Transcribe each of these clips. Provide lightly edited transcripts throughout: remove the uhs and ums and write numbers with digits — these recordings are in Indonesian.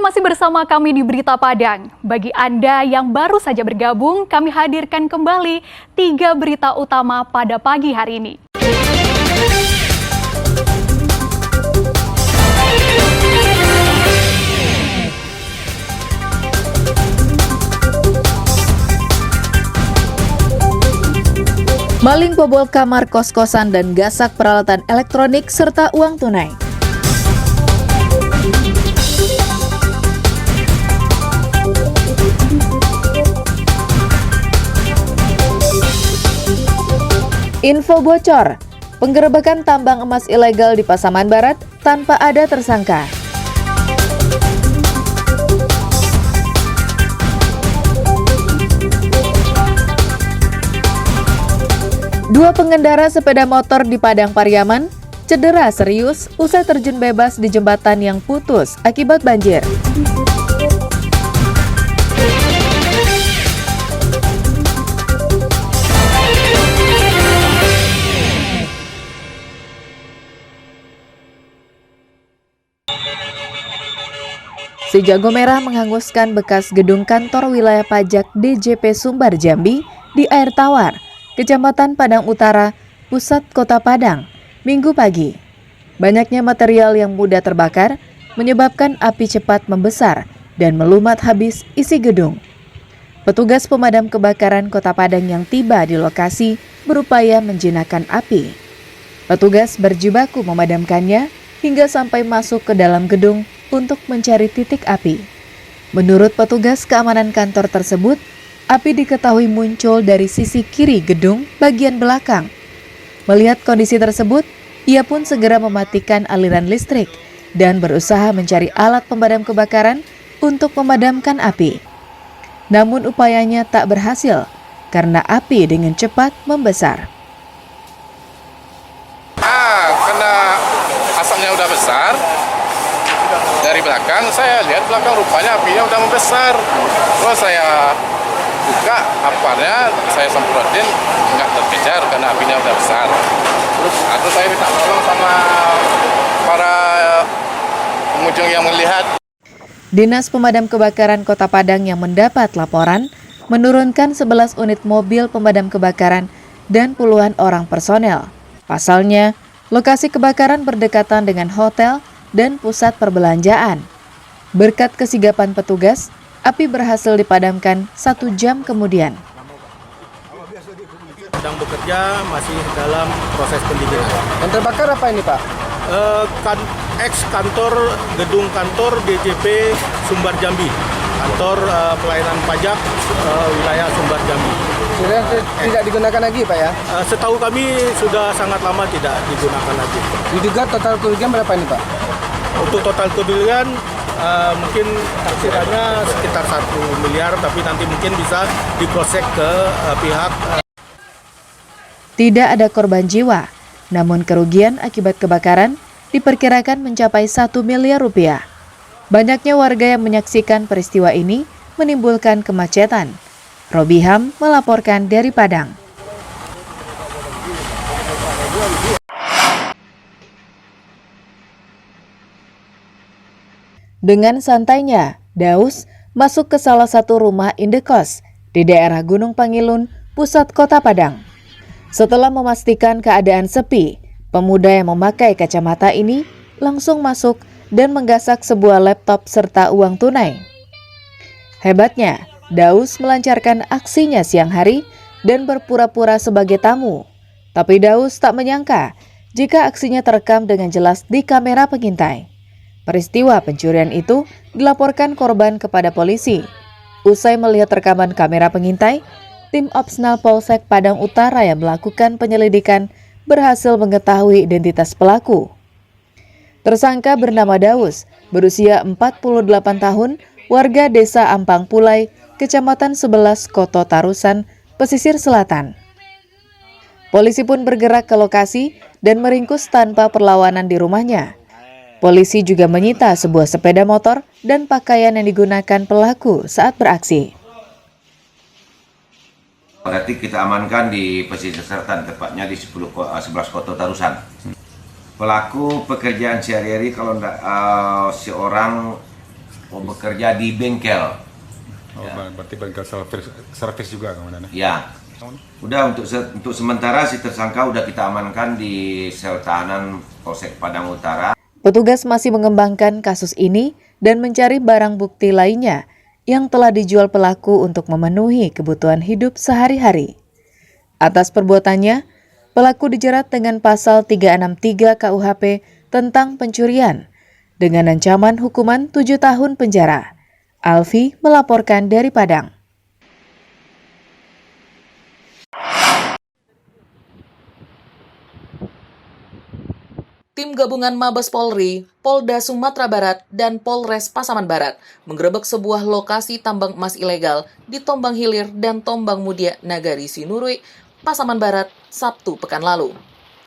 masih bersama kami di Berita Padang. Bagi Anda yang baru saja bergabung, kami hadirkan kembali 3 berita utama pada pagi hari ini. Maling bobol kamar kos-kosan dan gasak peralatan elektronik serta uang tunai. Info bocor, penggerebekan tambang emas ilegal di Pasaman Barat tanpa ada tersangka. Dua pengendara sepeda motor di Padang Pariaman cedera serius usai terjun bebas di jembatan yang putus akibat banjir. Si Jago Merah menghanguskan bekas gedung kantor wilayah pajak DJP Sumbar Jambi di Air Tawar, Kecamatan Padang Utara, Pusat Kota Padang, Minggu pagi. Banyaknya material yang mudah terbakar menyebabkan api cepat membesar dan melumat habis isi gedung. Petugas pemadam kebakaran Kota Padang yang tiba di lokasi berupaya menjinakkan api. Petugas berjibaku memadamkannya hingga sampai masuk ke dalam gedung untuk mencari titik api. Menurut petugas keamanan kantor tersebut, api diketahui muncul dari sisi kiri gedung bagian belakang. Melihat kondisi tersebut, ia pun segera mematikan aliran listrik dan berusaha mencari alat pemadam kebakaran untuk memadamkan api. Namun upayanya tak berhasil karena api dengan cepat membesar. Karena asapnya udah besar, dari belakang saya lihat belakang rupanya apinya udah membesar. Terus saya buka aparnya, saya semprotin, nggak terkejar karena apinya udah besar. Terus saya minta tolong sama para pengunjung yang melihat. Dinas Pemadam Kebakaran Kota Padang yang mendapat laporan menurunkan 11 unit mobil pemadam kebakaran dan puluhan orang personel. Pasalnya, lokasi kebakaran berdekatan dengan hotel dan pusat perbelanjaan. Berkat kesigapan petugas, api berhasil dipadamkan 1 jam kemudian. Sedang bekerja, masih dalam proses pendinginan. Yang terbakar apa ini, Pak? Kantor, gedung kantor DJP Sumbar Jambi, kantor pelayanan pajak wilayah Sumbar Jambi. Sudah tidak digunakan lagi, Pak ya? Setahu kami sudah sangat lama tidak digunakan lagi. Diduga total kerugian berapa ini, Pak? Untuk total kerugian mungkin kiranya sekitar 1 miliar, tapi nanti mungkin bisa di-cross-check ke pihak. Tidak ada korban jiwa, namun kerugian akibat kebakaran diperkirakan mencapai 1 miliar rupiah. Banyaknya warga yang menyaksikan peristiwa ini menimbulkan kemacetan. Robiham melaporkan dari Padang. Dengan santainya, Daus masuk ke salah satu rumah indekos di daerah Gunung Pangilun, pusat Kota Padang. Setelah memastikan keadaan sepi, pemuda yang memakai kacamata ini langsung masuk dan menggasak sebuah laptop serta uang tunai. Hebatnya, Daus melancarkan aksinya siang hari dan berpura-pura sebagai tamu. Tapi Daus tak menyangka jika aksinya terekam dengan jelas di kamera pengintai. Peristiwa pencurian itu dilaporkan korban kepada polisi. Usai melihat rekaman kamera pengintai, tim Opsnal Polsek Padang Utara yang melakukan penyelidikan berhasil mengetahui identitas pelaku. Tersangka bernama Daus, berusia 48 tahun, warga desa Ampang Pulai, Kecamatan 11, Koto Tarusan, Pesisir Selatan. Polisi pun bergerak ke lokasi dan meringkus tanpa perlawanan di rumahnya. Polisi juga menyita sebuah sepeda motor dan pakaian yang digunakan pelaku saat beraksi. Berarti kita amankan di pesisir selatan, tepatnya di 11 Koto Tarusan. Pelaku pekerjaan sehari-hari kalau seorang bekerja di bengkel. Oh, berarti bengkel servis juga Komandan? Ya. Udah untuk sementara si tersangka udah kita amankan di sel tahanan Polsek Padang Utara. Petugas masih mengembangkan kasus ini dan mencari barang bukti lainnya yang telah dijual pelaku untuk memenuhi kebutuhan hidup sehari-hari. Atas perbuatannya, pelaku dijerat dengan pasal 363 KUHP tentang pencurian dengan ancaman hukuman 7 tahun penjara. Alfi melaporkan dari Padang. Tim gabungan Mabes Polri, Polda Sumatera Barat, dan Polres Pasaman Barat menggerebek sebuah lokasi tambang emas ilegal di Tombang Hilir dan Tombang Mudia, Nagari Sinurui, Pasaman Barat, Sabtu pekan lalu.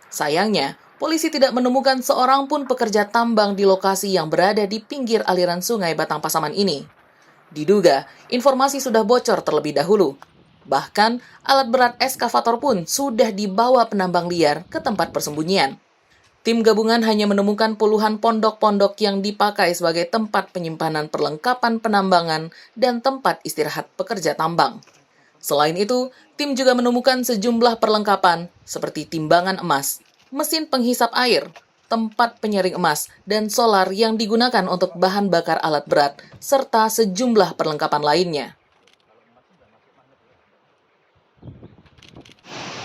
Sayangnya, polisi tidak menemukan seorang pun pekerja tambang di lokasi yang berada di pinggir aliran sungai Batang Pasaman ini. Diduga, informasi sudah bocor terlebih dahulu. Bahkan, alat berat eskavator pun sudah dibawa penambang liar ke tempat persembunyian. Tim gabungan hanya menemukan puluhan pondok-pondok yang dipakai sebagai tempat penyimpanan perlengkapan penambangan dan tempat istirahat pekerja tambang. Selain itu, tim juga menemukan sejumlah perlengkapan seperti timbangan emas, mesin penghisap air, tempat penyaring emas, dan solar yang digunakan untuk bahan bakar alat berat, serta sejumlah perlengkapan lainnya.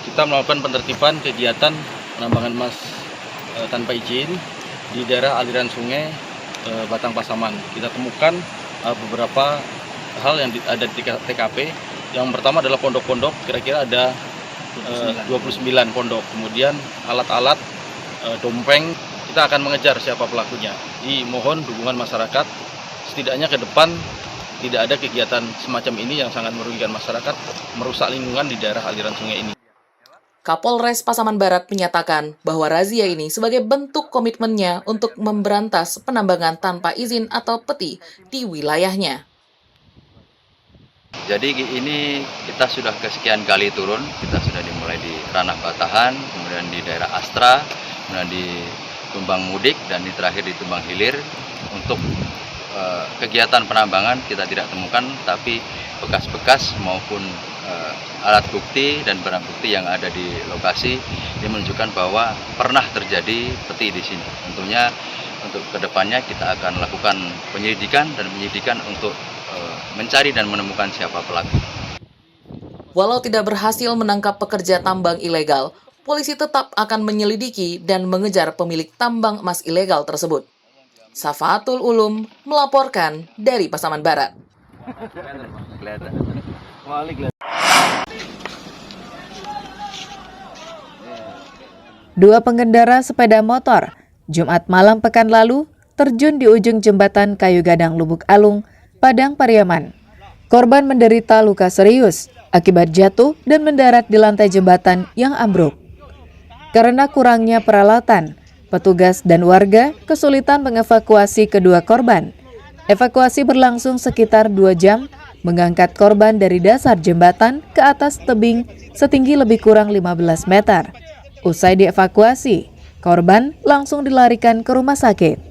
Kita melakukan penertiban kegiatan penambangan emas tanpa izin di daerah aliran sungai Batang Pasaman. Kita temukan beberapa hal yang ada di TKP. Yang pertama adalah pondok-pondok, kira-kira ada 29 pondok. Kemudian alat-alat, dompeng, kita akan mengejar siapa pelakunya. Mohon dukungan masyarakat, setidaknya ke depan tidak ada kegiatan semacam ini yang sangat merugikan masyarakat, merusak lingkungan di daerah aliran sungai ini. Kapolres Pasaman Barat menyatakan bahwa razia ini sebagai bentuk komitmennya untuk memberantas penambangan tanpa izin atau peti di wilayahnya. Jadi ini kita sudah kesekian kali turun, kita sudah dimulai di Ranah Batahan, kemudian di daerah Astra, kemudian di Tumbang Mudik, dan di terakhir di Tumbang Hilir. Untuk kegiatan penambangan kita tidak temukan, tapi bekas-bekas maupun alat bukti dan barang bukti yang ada di lokasi ini menunjukkan bahwa pernah terjadi peti di sini. Tentunya untuk kedepannya kita akan lakukan penyelidikan untuk mencari dan menemukan siapa pelaku. Walau tidak berhasil menangkap pekerja tambang ilegal, polisi tetap akan menyelidiki dan mengejar pemilik tambang emas ilegal tersebut. Safatul Ulum melaporkan dari Pasaman Barat. Dua pengendara sepeda motor Jumat malam pekan lalu terjun di ujung jembatan Kayu Gadang Lubuk Alung, Padang Pariaman. Korban menderita luka serius akibat jatuh dan mendarat di lantai jembatan yang ambruk. Karena kurangnya peralatan, petugas dan warga kesulitan mengevakuasi kedua korban. Evakuasi berlangsung sekitar 2 jam, mengangkat korban dari dasar jembatan ke atas tebing setinggi lebih kurang 15 meter. Usai dievakuasi, korban langsung dilarikan ke rumah sakit.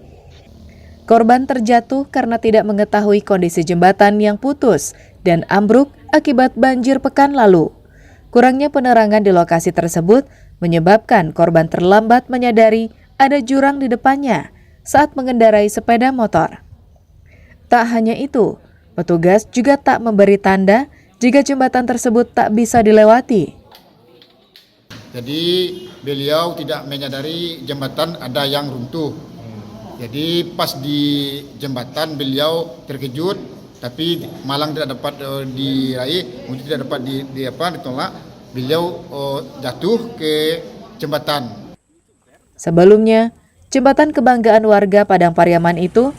Korban terjatuh karena tidak mengetahui kondisi jembatan yang putus dan ambruk akibat banjir pekan lalu. Kurangnya penerangan di lokasi tersebut menyebabkan korban terlambat menyadari ada jurang di depannya saat mengendarai sepeda motor. Tak hanya itu, petugas juga tak memberi tanda jika jembatan tersebut tak bisa dilewati. Jadi beliau tidak menyadari jembatan ada yang runtuh. Jadi pas di jembatan beliau terkejut, tapi malang tidak dapat diraih, kemudian tidak dapat ditolak. Beliau jatuh ke jembatan. Sebelumnya, jembatan kebanggaan warga Padang Pariaman itu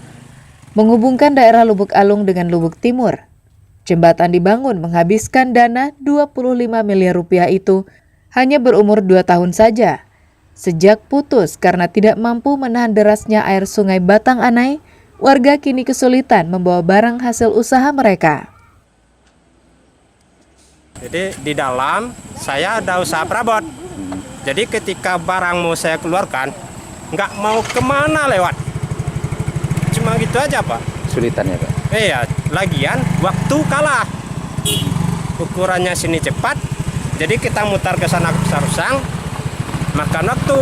menghubungkan daerah Lubuk Alung dengan Lubuk Timur. Jembatan dibangun menghabiskan dana 25 miliar rupiah itu hanya berumur 2 tahun saja. Sejak putus karena tidak mampu menahan derasnya air sungai Batang Anai, warga kini kesulitan membawa barang hasil usaha mereka. Jadi di dalam saya ada usaha perabot. Jadi ketika barang mau saya keluarkan, nggak mau kemana lewat. Cuma gitu aja Pak. kesulitan ya Pak? Iya, lagian waktu kalah. Ukurannya sini cepat, jadi kita mutar ke sana ke Sarusang, makan waktu.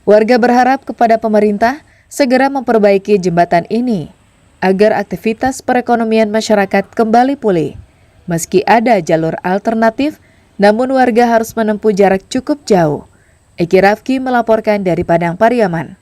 Warga berharap kepada pemerintah segera memperbaiki jembatan ini agar aktivitas perekonomian masyarakat kembali pulih. Meski ada jalur alternatif, namun warga harus menempuh jarak cukup jauh. Eki Rafki melaporkan dari Padang Pariaman.